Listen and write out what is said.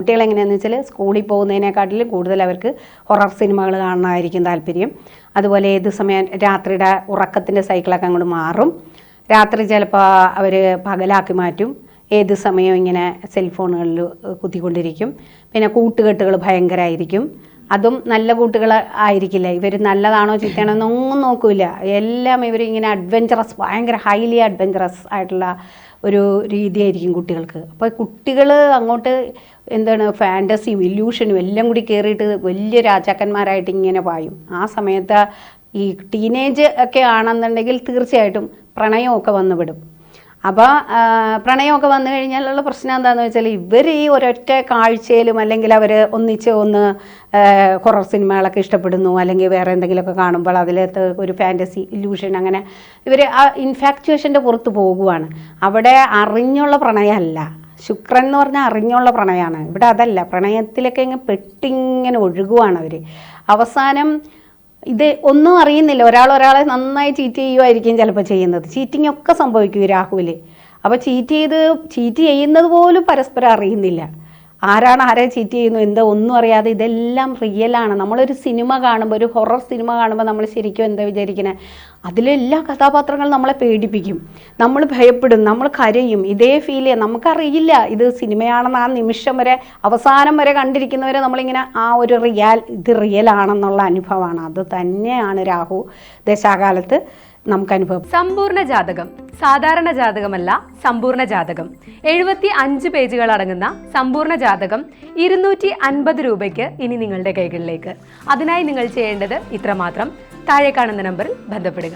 ആൺകുട്ടികൾ എങ്ങനെയാണെന്ന് വെച്ചാൽ സ്കൂളിൽ പോകുന്നതിനെക്കാട്ടിലും കൂടുതൽ അവർക്ക് ഹൊറർ സിനിമകൾ കാണാനായിരിക്കും താല്പര്യം. അതുപോലെ ഏത് സമയം രാത്രിയുടെ ഉറക്കത്തിൻ്റെ സൈക്കിളൊക്കെ അങ്ങോട്ട് മാറും. രാത്രി ചിലപ്പോൾ അവർ പകലാക്കി മാറ്റും. ഏത് സമയവും ഇങ്ങനെ സെൽഫോണുകളിൽ കുത്തിക്കൊണ്ടിരിക്കും. പിന്നെ കൂട്ടുകെട്ടുകൾ ഭയങ്കരമായിരിക്കും. അതും നല്ല കൂട്ടുകൾ ആയിരിക്കില്ല. ഇവർ നല്ലതാണോ ചീത്തയാണോ എന്നൊന്നും നോക്കില്ല. എല്ലാം ഇവരിങ്ങനെ അഡ്വഞ്ചറസ്, ഭയങ്കര ഹൈലി അഡ്വഞ്ചറസ് ആയിട്ടുള്ള ഒരു രീതിയായിരിക്കും കുട്ടികൾക്ക്. അപ്പോൾ കുട്ടികൾ അങ്ങോട്ട് എന്താണ് ഫാൻറ്റസിയും ഇല്യൂഷനും എല്ലാം കൂടി കയറിയിട്ട് വലിയ രാജാക്കന്മാരായിട്ട് ഇങ്ങനെ പായും. ആ സമയത്ത് ഈ ടീനേജ് ഒക്കെ ആണെന്നുണ്ടെങ്കിൽ തീർച്ചയായിട്ടും പ്രണയമൊക്കെ വന്നുവിടും. അപ്പോൾ പ്രണയമൊക്കെ വന്നു കഴിഞ്ഞാലുള്ള പ്രശ്നം എന്താണെന്ന് വെച്ചാൽ ഇവർ ഈ ഒരൊറ്റ കാഴ്ചയിലും അല്ലെങ്കിൽ അവർ ഒന്നിച്ച് ഹൊറർ സിനിമകളൊക്കെ ഇഷ്ടപ്പെടുന്നു, അല്ലെങ്കിൽ വേറെ എന്തെങ്കിലുമൊക്കെ കാണുമ്പോൾ അതിലകത്ത് ഒരു ഫാൻറ്റസി ഇല്യൂഷൻ, അങ്ങനെ ഇവർ ആ ഇൻഫാക്ച്വേഷൻ്റെ പുറത്ത് പോകുവാണ്. അവിടെ അറിഞ്ഞുള്ള പ്രണയമല്ല. ശുക്രൻ എന്ന് പറഞ്ഞാൽ അറിഞ്ഞുള്ള പ്രണയമാണ്. ഇവിടെ അതല്ല. പ്രണയത്തിലൊക്കെ ഇങ്ങനെ പെട്ടിങ്ങനെ ഒഴുകുവാണ് അവർ. അവസാനം ഇത് ഒന്നും അറിയുന്നില്ല. ഒരാളെ നന്നായി ചീറ്റ് ചെയ്യുമായിരിക്കും ചിലപ്പോൾ ചെയ്യുന്നത്. ചീറ്റിംഗ് ഒക്കെ സംഭവിക്കും ഈ രാഹുവിൽ. അപ്പോൾ ചീറ്റ് ചെയ്യുന്നത് പോലും പരസ്പരം അറിയുന്നില്ല. ആരാണ് ആരെ ചീറ്റ് ചെയ്യുന്നു എന്താ ഒന്നും അറിയാതെ ഇതെല്ലാം റിയലാണ്. നമ്മളൊരു സിനിമ കാണുമ്പോൾ, ഒരു ഹൊറർ സിനിമ കാണുമ്പോൾ നമ്മൾ ശരിക്കും എന്താ വിചാരിക്കണേ, അതിലെല്ലാ കഥാപാത്രങ്ങളും നമ്മളെ പേടിപ്പിക്കും, നമ്മൾ ഭയപ്പെടും, നമ്മൾ കരയും. ഇതേ ഫീൽ ചെയ്യാം. നമുക്കറിയില്ല ഇത് സിനിമയാണെന്ന്. ആ നിമിഷം വരെ, അവസാനം വരെ കണ്ടിരിക്കുന്നവരെ നമ്മളിങ്ങനെ ഇത് റിയലാണെന്നുള്ള അനുഭവമാണ്. അത് തന്നെയാണ് രാഹു ദശാകാലത്ത് നമുക്ക് അനുഭവം. സമ്പൂർണ്ണ ജാതകം സാധാരണ ജാതകമല്ല, സമ്പൂർണ്ണ ജാതകം. 75 പേജുകൾ അടങ്ങുന്ന സമ്പൂർണ്ണ ജാതകം 250 രൂപയ്ക്ക് ഇനി നിങ്ങളുടെ കൈകളിലേക്ക്. അതിനായി നിങ്ങൾ ചെയ്യേണ്ടത് ഇത്രമാത്രം: താഴെ കാണുന്ന നമ്പറിൽ ബന്ധപ്പെടുക.